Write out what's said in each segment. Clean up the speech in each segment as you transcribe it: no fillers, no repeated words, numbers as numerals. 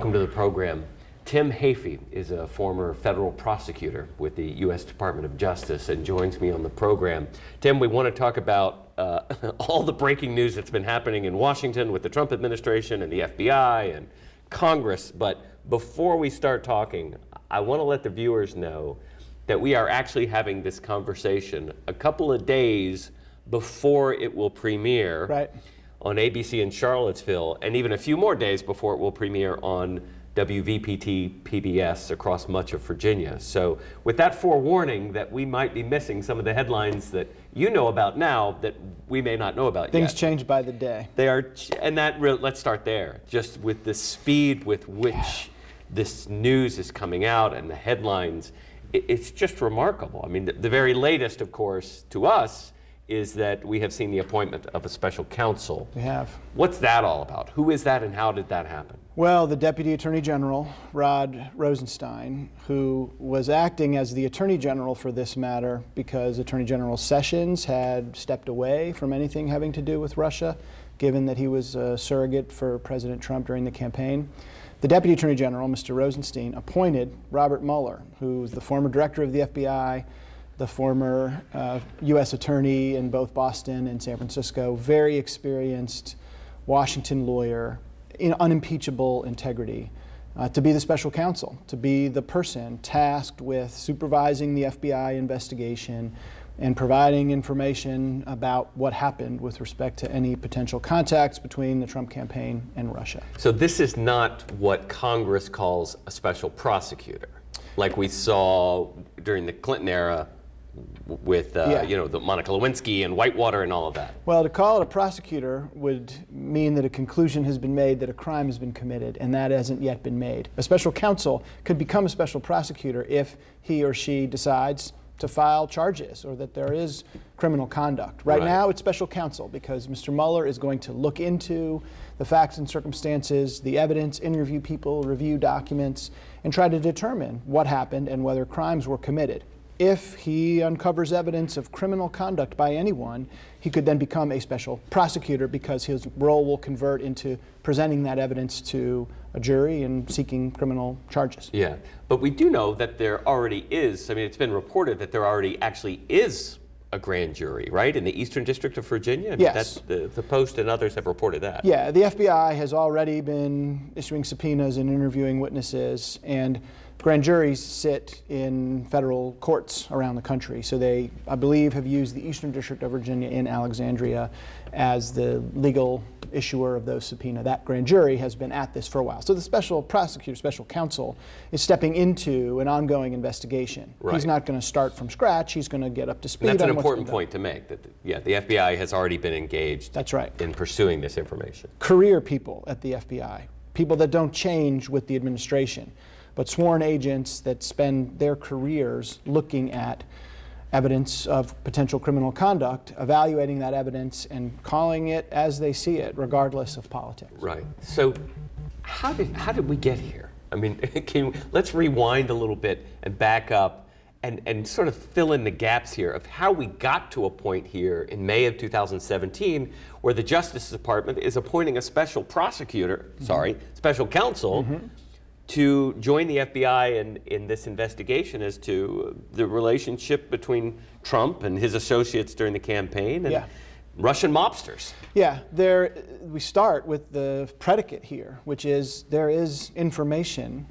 welcome to the program. Tim Heaphy is a former federal prosecutor with the U.S. Department of Justice and joins me on the program. Tim, we want to talk about all the breaking news that's been happening in Washington with the Trump administration and the FBI and Congress. But before we start talking, I want to let the viewers know that we are actually having this conversation a couple of days before it will premiere on ABC in Charlottesville, and even a few more days before it will premiere on WVPT-PBS across much of Virginia. So with that forewarning that we might be missing some of the headlines that you know about now that we may not know about yet. Things change by the day. They are, and let's start there. Just with the speed with which this news is coming out and the headlines, it's just remarkable. I mean, the very latest, of course, to us, is that we have seen the appointment of a special counsel. We have. What's that all about? Who is that and how did that happen? Well, the Deputy Attorney General, Rod Rosenstein, who was acting as the Attorney General for this matter because Attorney General Sessions had stepped away from anything having to do with Russia, given that he was a surrogate for President Trump during the campaign. The Deputy Attorney General, Mr. Rosenstein, appointed Robert Mueller, who's the former director of the FBI, the former U.S. attorney in both Boston and San Francisco, very experienced Washington lawyer, in unimpeachable integrity, to be the special counsel, to be the person tasked with supervising the FBI investigation and providing information about what happened with respect to any potential contacts between the Trump campaign and Russia. So this is not what Congress calls a special prosecutor, like we saw during the Clinton era with you know, the Monica Lewinsky and Whitewater and all of that. Well, to call it a prosecutor would mean that a conclusion has been made that a crime has been committed, and that hasn't yet been made. A special counsel could become a special prosecutor if he or she decides to file charges or that there is criminal conduct. Right now, it's special counsel because Mr. Mueller is going to look into the facts and circumstances, the evidence, interview people, review documents, and try to determine what happened and whether crimes were committed. If he uncovers evidence of criminal conduct by anyone, he could then become a special prosecutor because his role will convert into presenting that evidence to a jury and seeking criminal charges. Yeah, but we do know that there already is, I mean, it's been reported that there already actually is a grand jury, right, in the Eastern District of Virginia? I mean, yes. The Post and others have reported that. Yeah, the FBI has already been issuing subpoenas and interviewing witnesses, and grand juries sit in federal courts around the country. So they, I believe, have used the Eastern District of Virginia in Alexandria as the legal issuer of those subpoenas. That grand jury has been at this for a while. So the special prosecutor, special counsel, is stepping into an ongoing investigation. Right. He's not going to start from scratch. He's going to get up to speed. And that's an important point to make. That the FBI has already been engaged. That's right. In pursuing this information. Career people at the FBI, people that don't change with the administration, but sworn agents that spend their careers looking at evidence of potential criminal conduct, evaluating that evidence, and calling it as they see it, regardless of politics. Right. So how did we get here? I mean, let's rewind a little bit and back up and sort of fill in the gaps here of how we got to a point here in May of 2017 where the Justice Department is appointing a special prosecutor, special counsel, to join the FBI in this investigation as to the relationship between Trump and his associates during the campaign and Russian mobsters. Yeah, we start with the predicate here, which is there is information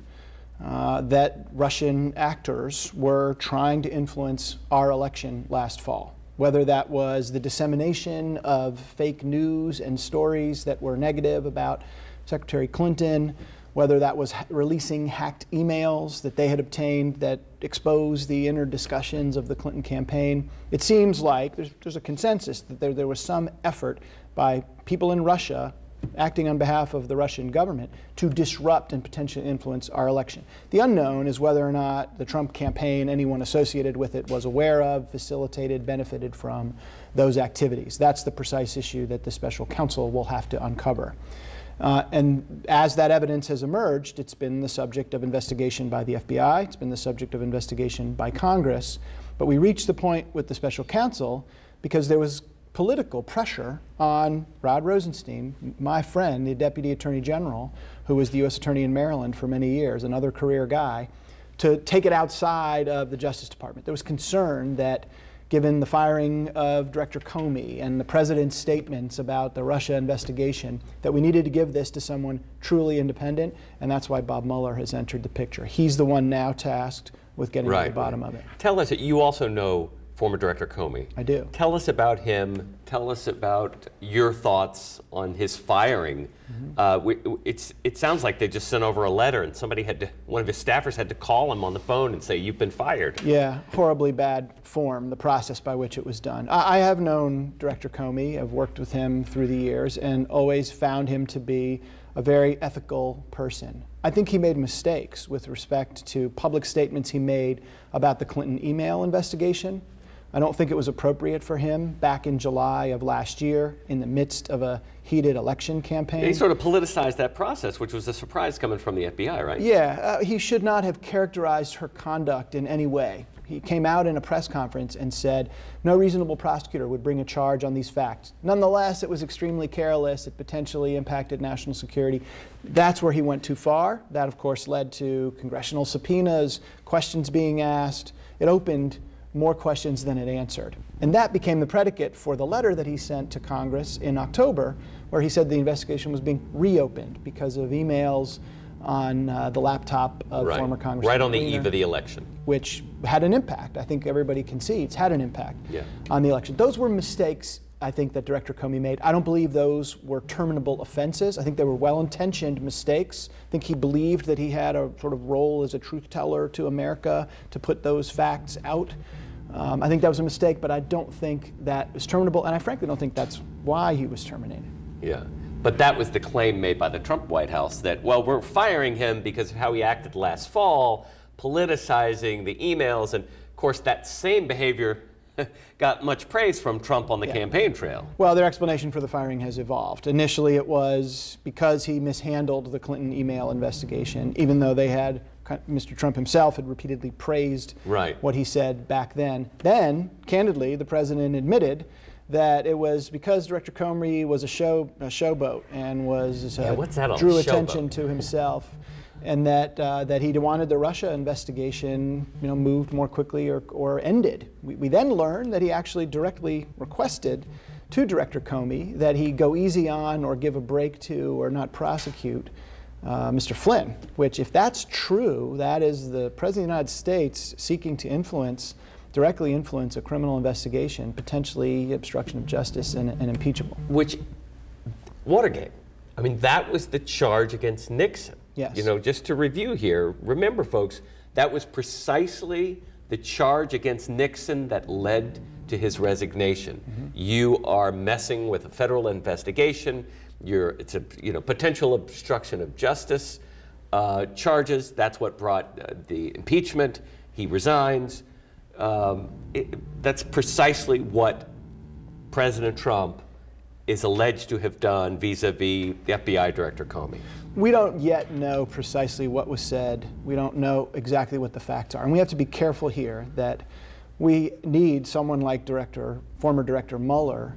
that Russian actors were trying to influence our election last fall. Whether that was the dissemination of fake news and stories that were negative about Secretary Clinton, whether that was releasing hacked emails that they had obtained that exposed the inner discussions of the Clinton campaign. It seems like there's a consensus that there was some effort by people in Russia acting on behalf of the Russian government to disrupt and potentially influence our election. The unknown is whether or not the Trump campaign, anyone associated with it, was aware of, facilitated, benefited from those activities. That's the precise issue that the special counsel will have to uncover. And as that evidence has emerged, it's been the subject of investigation by the FBI, it's been the subject of investigation by Congress, but we reached the point with the special counsel because there was political pressure on Rod Rosenstein, my friend, the Deputy Attorney General, who was the U.S. Attorney in Maryland for many years, another career guy, to take it outside of the Justice Department. There was concern that, given the firing of Director Comey and the President's statements about the Russia investigation, that we needed to give this to someone truly independent, and that's why Bob Mueller has entered the picture. He's the one now tasked with getting to the bottom of it. Tell us, you also know former Director Comey. I do. Tell us about him. Tell us about your thoughts on his firing. It sounds like they just sent over a letter and somebody had to, one of his staffers had to call him on the phone and say, you've been fired. Yeah, horribly bad form, the process by which it was done. I have known Director Comey. I've worked with him through the years and always found him to be a very ethical person. I think he made mistakes with respect to public statements he made about the Clinton email investigation. I don't think it was appropriate for him back in July of last year in the midst of a heated election campaign. He sort of politicized that process, which was a surprise coming from the FBI, right? Yeah, he should not have characterized her conduct in any way. He came out in a press conference and said no reasonable prosecutor would bring a charge on these facts. Nonetheless, it was extremely careless. It potentially impacted national security. That's where he went too far. That, of course, led to congressional subpoenas, questions being asked. It opened more questions than it answered. And that became the predicate for the letter that he sent to Congress in October, where he said the investigation was being reopened because of emails on the laptop of former Congressman right on the eve of the election. Which had an impact. I think everybody concedes had an impact on the election. Those were mistakes, I think, that Director Comey made. I don't believe those were terminable offenses. I think they were well-intentioned mistakes. I think he believed that he had a sort of role as a truth teller to America to put those facts out. I think that was a mistake, but I don't think that was terminable, and I frankly don't think that's why he was terminated. Yeah, but that was the claim made by the Trump White House that, well, we're firing him because of how he acted last fall, politicizing the emails, and of course that same behavior got much praise from Trump on the campaign trail. Well, their explanation for the firing has evolved. Initially it was because he mishandled the Clinton email investigation, even though they had, Mr. Trump himself had repeatedly praised what he said back then. Then, candidly, the president admitted that it was because Director Comey was a showboat and was drew attention to himself, and that he wanted the Russia investigation, moved more quickly or ended. We then learned that he actually directly requested to Director Comey that he go easy on or give a break to or not prosecute Mr. Flynn, which, if that's true, that is the President of the United States seeking to directly influence a criminal investigation, potentially obstruction of justice and impeachable. Which, Watergate, I mean, that was the charge against Nixon. Yes. Just to review here, remember, folks, that was precisely the charge against Nixon that led to his resignation. You are messing with a federal investigation. It's a potential obstruction of justice charges. That's what brought the impeachment. He resigns. That's precisely what President Trump is alleged to have done vis-a-vis the FBI Director Comey. We don't yet know precisely what was said. We don't know exactly what the facts are. And we have to be careful here that we need someone like former Director Mueller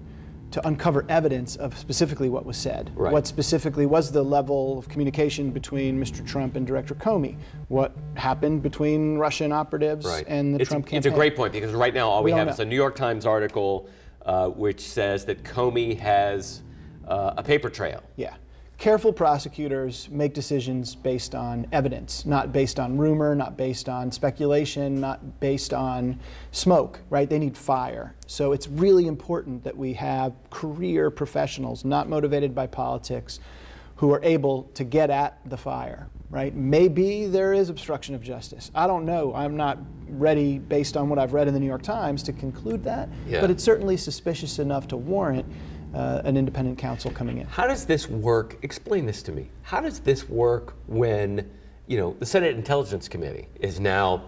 to uncover evidence of specifically what was said. What specifically was the level of communication between Mr. Trump and Director Comey? What happened between Russian operatives and the Trump campaign? It's a great point, because right now all we have is a New York Times article which says that Comey has a paper trail. Yeah. Careful prosecutors make decisions based on evidence, not based on rumor, not based on speculation, not based on smoke, right? They need fire. So it's really important that we have career professionals, not motivated by politics, who are able to get at the fire, right? Maybe there is obstruction of justice. I don't know. I'm not ready, based on what I've read in the New York Times, to conclude that, but it's certainly suspicious enough to warrant an independent counsel coming in. How does this work? Explain this to me. How does this work when, the Senate Intelligence Committee is now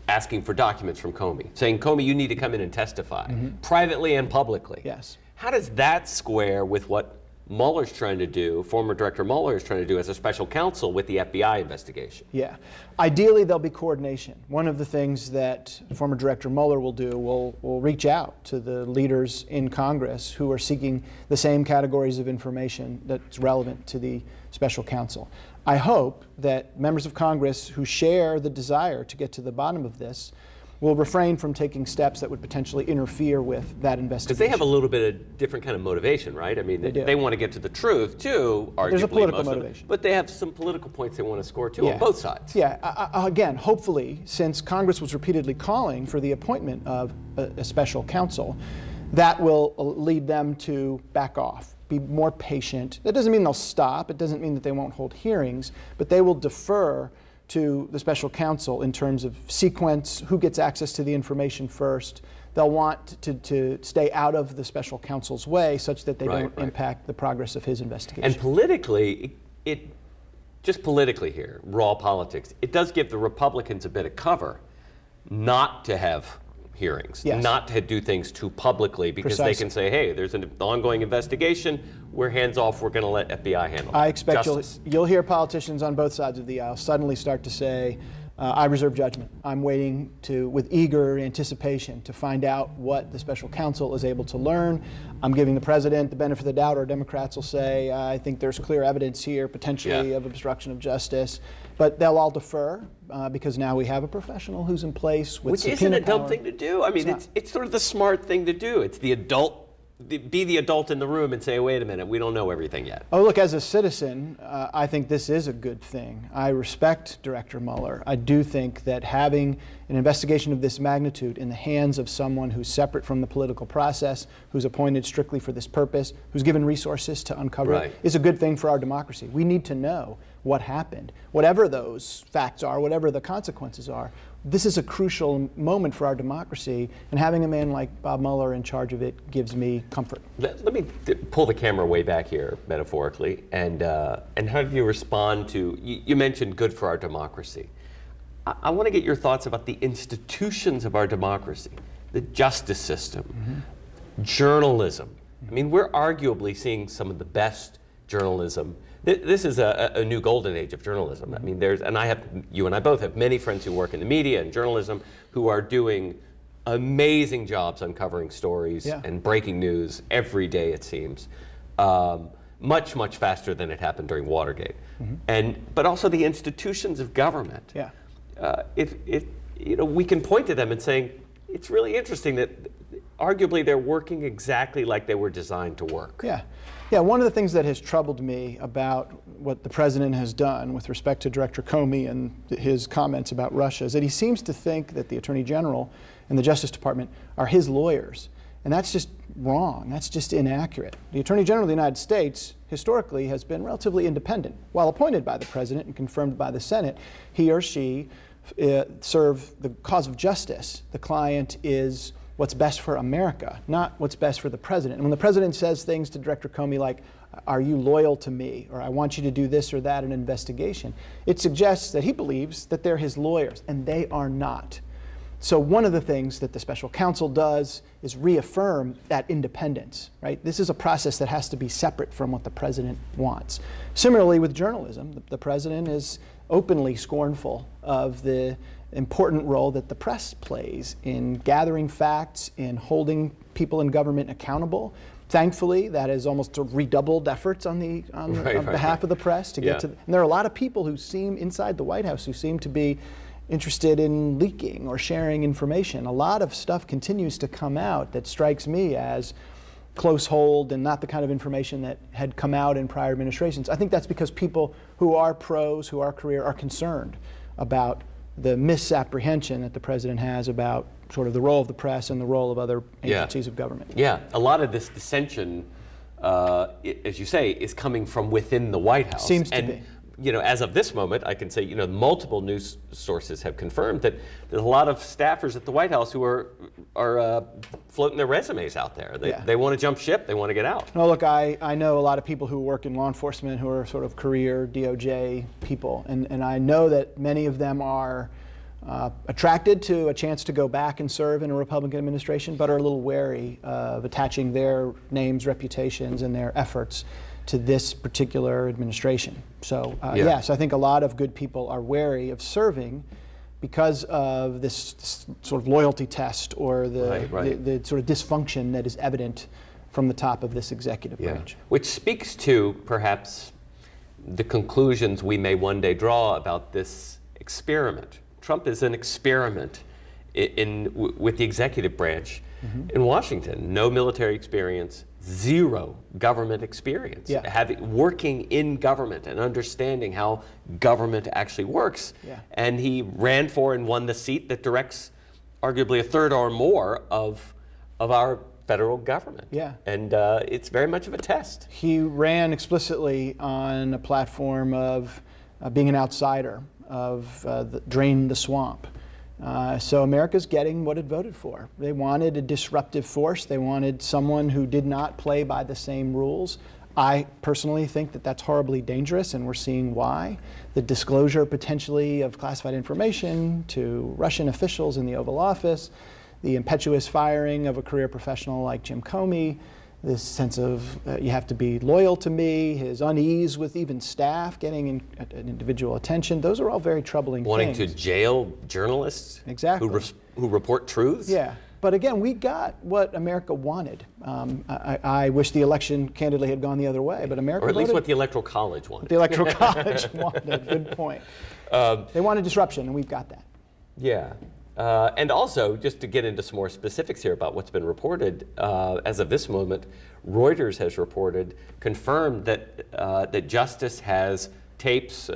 asking for documents from Comey, saying, Comey, you need to come in and testify, privately and publicly? Yes. How does that square with what Mueller's trying to do, former Director Mueller is trying to do as a special counsel with the FBI investigation. Yeah. Ideally, there'll be coordination. One of the things that former Director Mueller will do will reach out to the leaders in Congress who are seeking the same categories of information that's relevant to the special counsel. I hope that members of Congress who share the desire to get to the bottom of this will refrain from taking steps that would potentially interfere with that investigation. Because they have a little bit of different kind of motivation, right? I mean, they want to get to the truth too, arguably. There's a political motivation. But they have some political points they want to score too, on both sides. Yeah, again, hopefully, since Congress was repeatedly calling for the appointment of a special counsel, that will lead them to back off, be more patient. That doesn't mean they'll stop. It doesn't mean that they won't hold hearings, but they will defer to the special counsel in terms of sequence, who gets access to the information first. They'll want to stay out of the special counsel's way such that they don't impact the progress of his investigation. And politically, just politically here, raw politics, it does give the Republicans a bit of cover not to have hearings, not to do things too publicly, because they can say, hey, there's an ongoing investigation, we're hands off, we're going to let FBI handle it. I expect you'll hear politicians on both sides of the aisle suddenly start to say, I reserve judgment. I'm waiting with eager anticipation to find out what the special counsel is able to learn. I'm giving the president the benefit of the doubt, or Democrats will say, I think there's clear evidence here, potentially of obstruction of justice. But they'll all defer because now we have a professional who's in place with subpoena power. Which isn't a dumb thing to do. I mean, it's sort of the smart thing to do. It's the adult. Be the adult in the room and say, wait a minute, we don't know everything yet. Oh, look, as a citizen, I think this is a good thing. I respect Director Mueller. I do think that having an investigation of this magnitude in the hands of someone who's separate from the political process, who's appointed strictly for this purpose, who's given resources to uncover it, is a good thing for our democracy. We need to know what happened. Whatever those facts are, whatever the consequences are, this is a crucial moment for our democracy, and having a man like Bob Mueller in charge of it gives me comfort. Let me pull the camera way back here, metaphorically, and how do you respond to, you mentioned good for our democracy. I want to get your thoughts about the institutions of our democracy, the justice system, journalism. I mean, we're arguably seeing some of the best journalism. This is a new golden age of journalism. I mean, you and I both have many friends who work in the media and journalism who are doing amazing jobs uncovering stories and breaking news every day, it seems. Much, much faster than it happened during Watergate. But also the institutions of government. We can point to them and saying, it's really interesting that arguably they're working exactly like they were designed to work. Yeah, one of the things that has troubled me about what the president has done with respect to Director Comey and his comments about Russia is that he seems to think that the Attorney General and the Justice Department are his lawyers. And that's just wrong. That's just inaccurate. The Attorney General of the United States historically has been relatively independent. While appointed by the president and confirmed by the Senate, he or she serve the cause of justice. The client is what's best for America, not what's best for the president. And when the president says things to Director Comey like, are you loyal to me, or I want you to do this or that in an investigation, it suggests that he believes that they're his lawyers, and they are not. So one of the things that the special counsel does is reaffirm that independence, right? This is a process that has to be separate from what the president wants. Similarly with journalism, the president is openly scornful of the important role that the press plays in gathering facts, in holding people in government accountable. Thankfully, that is almost redoubled efforts on behalf of the press to get to. And there are a lot of people who seem inside the White House who seem to be interested in leaking or sharing information. A lot of stuff continues to come out that strikes me as close hold and not the kind of information that had come out in prior administrations. I think that's because people who are pros, who are career, are concerned about the misapprehension that the president has about sort of the role of the press and the role of other agencies of government. Yeah, a lot of this dissension, as you say, is coming from within the White House. Seems to be. You know, as of this moment, I can say, you know, multiple news sources have confirmed that there's a lot of staffers at the White House who are floating their resumes out there. They want to jump ship. They want to get out. No, look, I know a lot of people who work in law enforcement who are sort of career DOJ people, and I know that many of them are attracted to a chance to go back and serve in a Republican administration, but are a little wary of attaching their names, reputations, and their efforts to this particular administration. So yes, I think a lot of good people are wary of serving because of this sort of loyalty test or the sort of dysfunction that is evident from the top of this executive branch. Which speaks to perhaps the conclusions we may one day draw about this experiment. Trump is an experiment with the executive branch in Washington. No military experience, zero government experience. Working in government and understanding how government actually works. And he ran for and won the seat that directs arguably a third or more of our federal government. And it's very much of a test. He ran explicitly on a platform of being an outsider, of drain the swamp. So America's getting what it voted for. They wanted a disruptive force. They wanted someone who did not play by the same rules. I personally think that that's horribly dangerous, and we're seeing why. The disclosure potentially of classified information to Russian officials in the Oval Office, the impetuous firing of a career professional like Jim Comey, this sense of you have to be loyal to me, his unease with even staff getting individual attention, those are all very troubling things. Wanting to jail journalists who report truths? But again, we got what America wanted. I wish the election candidly had gone the other way, but America Or at least voted, what the Electoral College wanted. The Electoral College wanted, good point. They wanted disruption, and we've got that. And also, just to get into some more specifics here about what's been reported, as of this moment, Reuters has reported, confirmed that that Justice has tapes,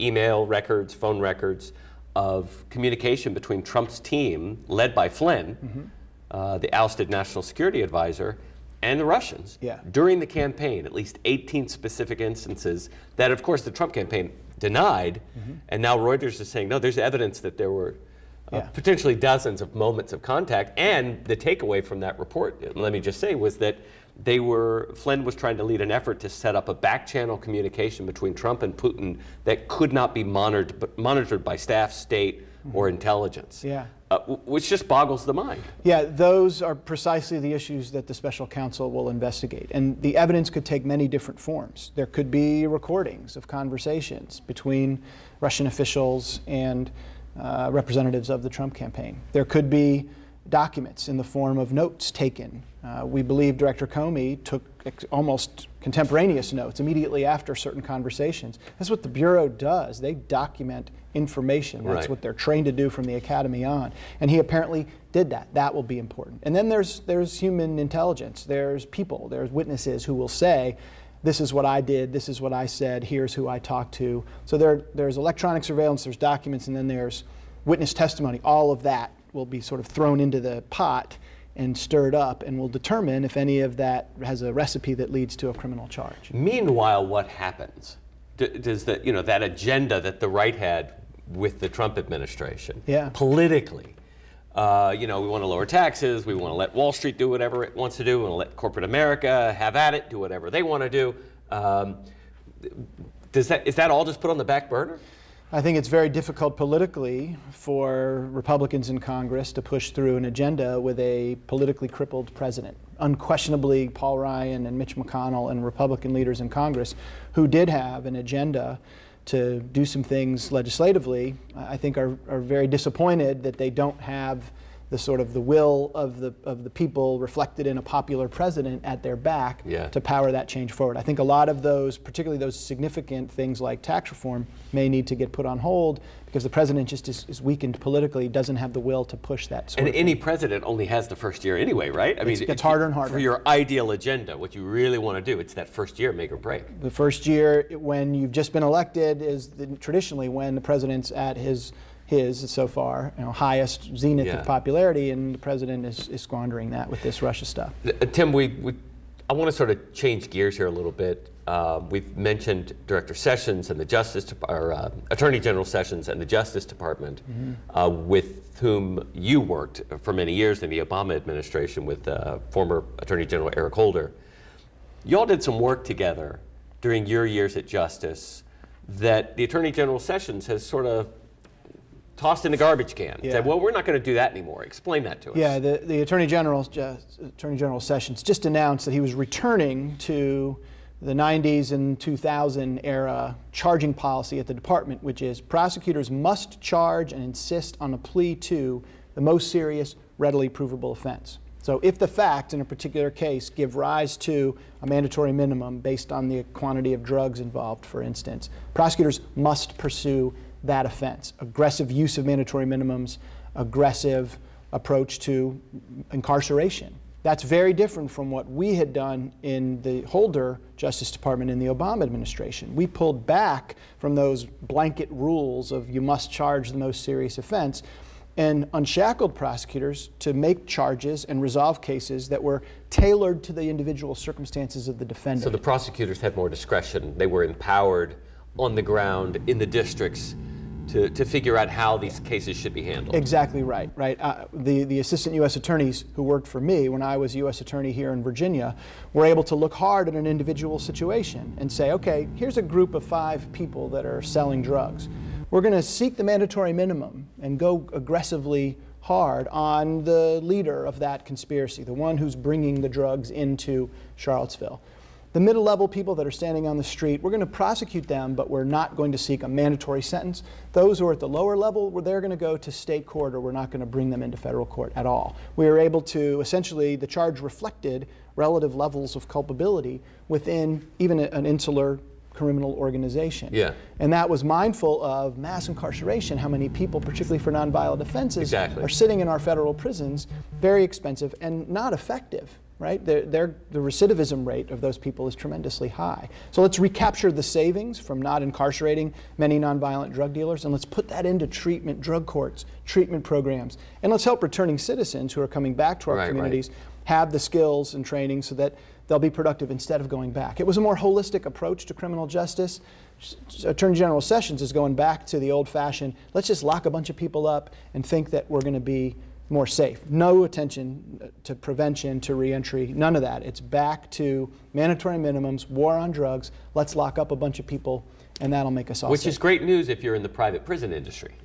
email records, phone records of communication between Trump's team, led by Flynn, the ousted national security advisor, and the Russians during the campaign. At least 18 specific instances that, of course, the Trump campaign denied, and now Reuters is saying, no, there's evidence that there were potentially dozens of moments of contact. And the takeaway from that report, let me just say, was that Flynn was trying to lead an effort to set up a back-channel communication between Trump and Putin that could not be monitored by staff, state, or intelligence. Which just boggles the mind. Those are precisely the issues that the Special Counsel will investigate. And the evidence could take many different forms. There could be recordings of conversations between Russian officials and representatives of the Trump campaign. There could be documents in the form of notes taken. We believe Director Comey took almost contemporaneous notes immediately after certain conversations. That's what the Bureau does. They document information. That's what they're trained to do from the academy on. And he apparently did that. That will be important. And then there's human intelligence. There's people, there's witnesses who will say, this is what I did, this is what I said, here's who I talked to. So there's electronic surveillance, there's documents, and then there's witness testimony. All of that will be sort of thrown into the pot and stirred up, and will determine if any of that has a recipe that leads to a criminal charge. Meanwhile, what happens? Does that agenda that the right had with the Trump administration, politically, we want to lower taxes, we want to let Wall Street do whatever it wants to do, we want to let corporate America have at it, do whatever they want to do. Is that all just put on the back burner? I think it's very difficult politically for Republicans in Congress to push through an agenda with a politically crippled president. Unquestionably, Paul Ryan and Mitch McConnell and Republican leaders in Congress who did have an agenda to do some things legislatively, I think are very disappointed that they don't have the sort of the will of the people reflected in a popular president at their back to power that change forward. I think a lot of those, particularly those significant things like tax reform, may need to get put on hold because the president just is weakened politically, doesn't have the will to push that sort of thing. And any president only has the first year anyway, right? I mean, it gets harder and harder. For your ideal agenda, what you really want to do, it's that first year, make or break. The first year when you've just been elected is traditionally when the president's at his so far highest zenith of popularity, and the president is squandering that with this Russia stuff. Tim, I want to sort of change gears here a little bit. We've mentioned Director Sessions and the Attorney General Sessions and the Justice Department, with whom you worked for many years in the Obama administration with former Attorney General Eric Holder. You all did some work together during your years at Justice that the Attorney General Sessions has sort of tossed in the garbage can. Yeah. Said, well, we're not going to do that anymore. Explain that to us. Yeah, the Attorney General Sessions just announced that he was returning to the 90s and 2000 era charging policy at the department, which is prosecutors must charge and insist on a plea to the most serious, readily provable offense. So if the facts in a particular case give rise to a mandatory minimum based on the quantity of drugs involved, for instance, prosecutors must pursue that offense. Aggressive use of mandatory minimums, aggressive approach to incarceration. That's very different from what we had done in the Holder Justice Department in the Obama administration. We pulled back from those blanket rules of you must charge the most serious offense and unshackled prosecutors to make charges and resolve cases that were tailored to the individual circumstances of the defendant. So the prosecutors had more discretion. They were empowered on the ground in the districts to figure out how these cases should be handled. Exactly right. The assistant U.S. attorneys who worked for me when I was U.S. attorney here in Virginia were able to look hard at an individual situation and say, okay, here's a group of 5 people that are selling drugs. We're going to seek the mandatory minimum and go aggressively hard on the leader of that conspiracy, the one who's bringing the drugs into Charlottesville. The middle-level people that are standing on the street, we're going to prosecute them, but we're not going to seek a mandatory sentence. Those who are at the lower level, they're going to go to state court, or we're not going to bring them into federal court at all. We were able to, essentially, the charge reflected relative levels of culpability within even an insular criminal organization. Yeah. And that was mindful of mass incarceration, how many people, particularly for nonviolent offenses, Exactly. are sitting in our federal prisons, very expensive and not effective. Right? The recidivism rate of those people is tremendously high. So let's recapture the savings from not incarcerating many nonviolent drug dealers, and let's put that into treatment, drug courts, treatment programs, and let's help returning citizens who are coming back to our communities have the skills and training so that they'll be productive instead of going back. It was a more holistic approach to criminal justice. Attorney General Sessions is going back to the old-fashioned, let's just lock a bunch of people up and think that we're going to be more safe. No attention to prevention, to reentry, none of that. It's back to mandatory minimums, war on drugs, let's lock up a bunch of people, and that'll make us all Which safe. is great news if you're in the private prison industry.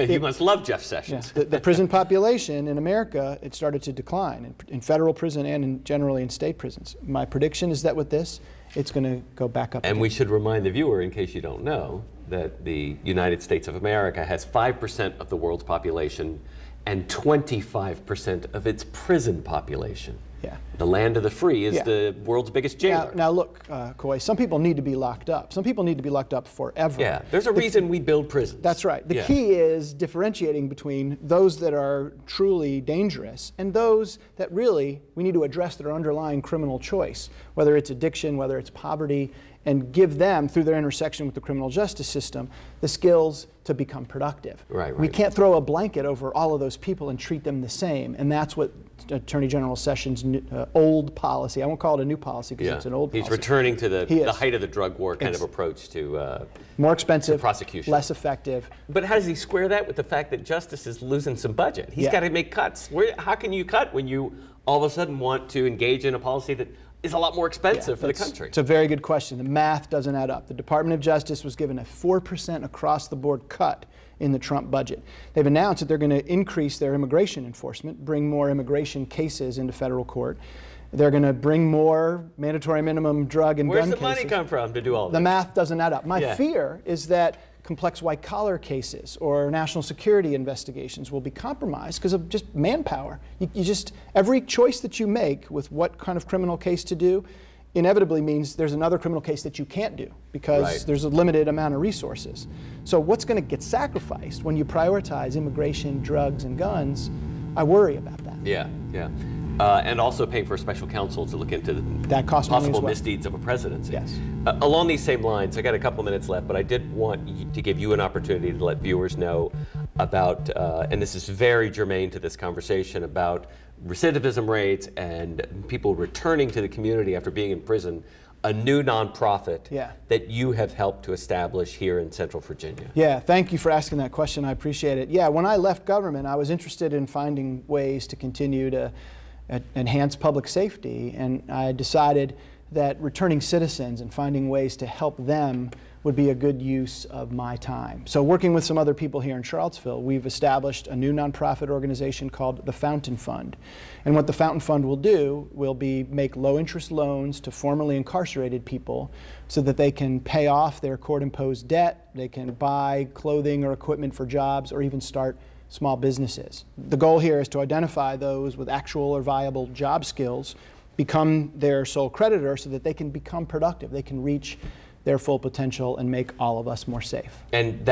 You must love Jeff Sessions. Yeah. The prison population in America, it started to decline in federal prison and generally in state prisons. My prediction is that with this, it's going to go back up. And again. we should remind the viewer, in case you don't know, that the United States of America has 5% of the world's population and 25% of its prison population. Yeah. The land of the free is the world's biggest jailer. Now look, Coy, some people need to be locked up. Some people need to be locked up forever. Yeah, there's a reason we build prisons. That's right. The key is differentiating between those that are truly dangerous and those that really we need to address their underlying criminal choice, whether it's addiction, whether it's poverty, and give them, through their intersection with the criminal justice system, the skills to become productive. Right. We can't throw a blanket over all of those people and treat them the same, and that's what Attorney General Sessions' old policy, I won't call it a new policy because it's an old policy. He's returning to the height of the drug war kind of approach to more expensive, prosecution. less effective. But how does he square that with the fact that justice is losing some budget? He's got to make cuts. How can you cut when you all of a sudden want to engage in a policy that is a lot more expensive for the country? It's a very good question. The math doesn't add up. The Department of Justice was given a 4% across-the-board cut in the Trump budget. They've announced that they're going to increase their immigration enforcement, bring more immigration cases into federal court. They're going to bring more mandatory minimum drug and gun cases. Where's the money come from to do all that? The math doesn't add up. My fear is that complex white-collar cases or national security investigations will be compromised because of just manpower. Every choice that you make with what kind of criminal case to do inevitably means there's another criminal case that you can't do because there's a limited amount of resources. So what's going to get sacrificed when you prioritize immigration, drugs, and guns? I worry about that. Yeah. And also paying for a special counsel to look into that possible misdeeds of a presidency. Yes. Along these same lines, I got a couple minutes left, but I did want to give you an opportunity to let viewers know about, and this is very germane to this conversation, about recidivism rates and people returning to the community after being in prison, a new nonprofit that you have helped to establish here in Central Virginia. Yeah, thank you for asking that question. I appreciate it. Yeah, when I left government, I was interested in finding ways to continue to enhance public safety, and I decided that returning citizens and finding ways to help them would be a good use of my time. So working with some other people here in Charlottesville, we've established a new nonprofit organization called the Fountain Fund. And what the Fountain Fund will do will be make low-interest loans to formerly incarcerated people so that they can pay off their court-imposed debt, they can buy clothing or equipment for jobs, or even start small businesses. The goal here is to identify those with actual or viable job skills, become their sole creditor so that they can become productive, they can reach their full potential and make all of us more safe. And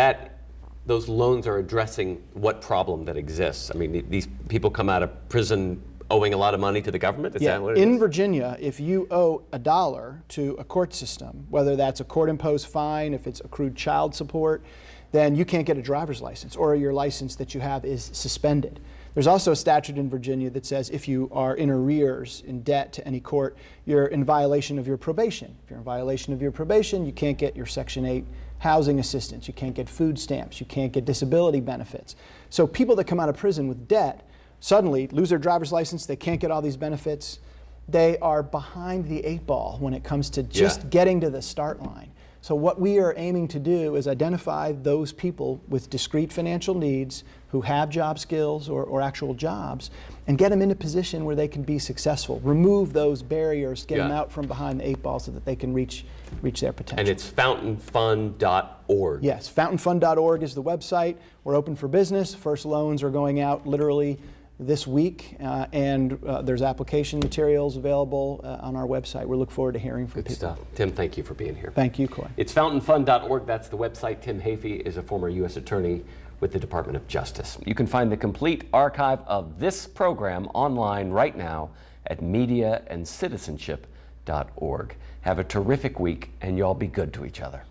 those loans are addressing what problem that exists? I mean, these people come out of prison owing a lot of money to the government? Is that what it is? In Virginia, if you owe $1 to a court system, whether that's a court-imposed fine, if it's accrued child support, then you can't get a driver's license, or your license that you have is suspended. There's also a statute in Virginia that says if you are in arrears, in debt to any court, you're in violation of your probation. If you're in violation of your probation, you can't get your Section 8 housing assistance, you can't get food stamps, you can't get disability benefits. So people that come out of prison with debt suddenly lose their driver's license, they can't get all these benefits. They are behind the 8 ball when it comes to just getting to the start line. So what we are aiming to do is identify those people with discrete financial needs who have job skills or actual jobs and get them in a position where they can be successful. Remove those barriers, get them out from behind the 8 ball so that they can reach their potential. And it's fountainfund.org. Yes, fountainfund.org is the website. We're open for business. First loans are going out literally this week, and there's application materials available on our website. We look forward to hearing from people. Good stuff. Tim, thank you for being here. Thank you, Coy. It's fountainfund.org. That's the website. Tim Heaphy is a former U.S. attorney with the Department of Justice. You can find the complete archive of this program online right now at mediaandcitizenship.org. Have a terrific week, and y'all be good to each other.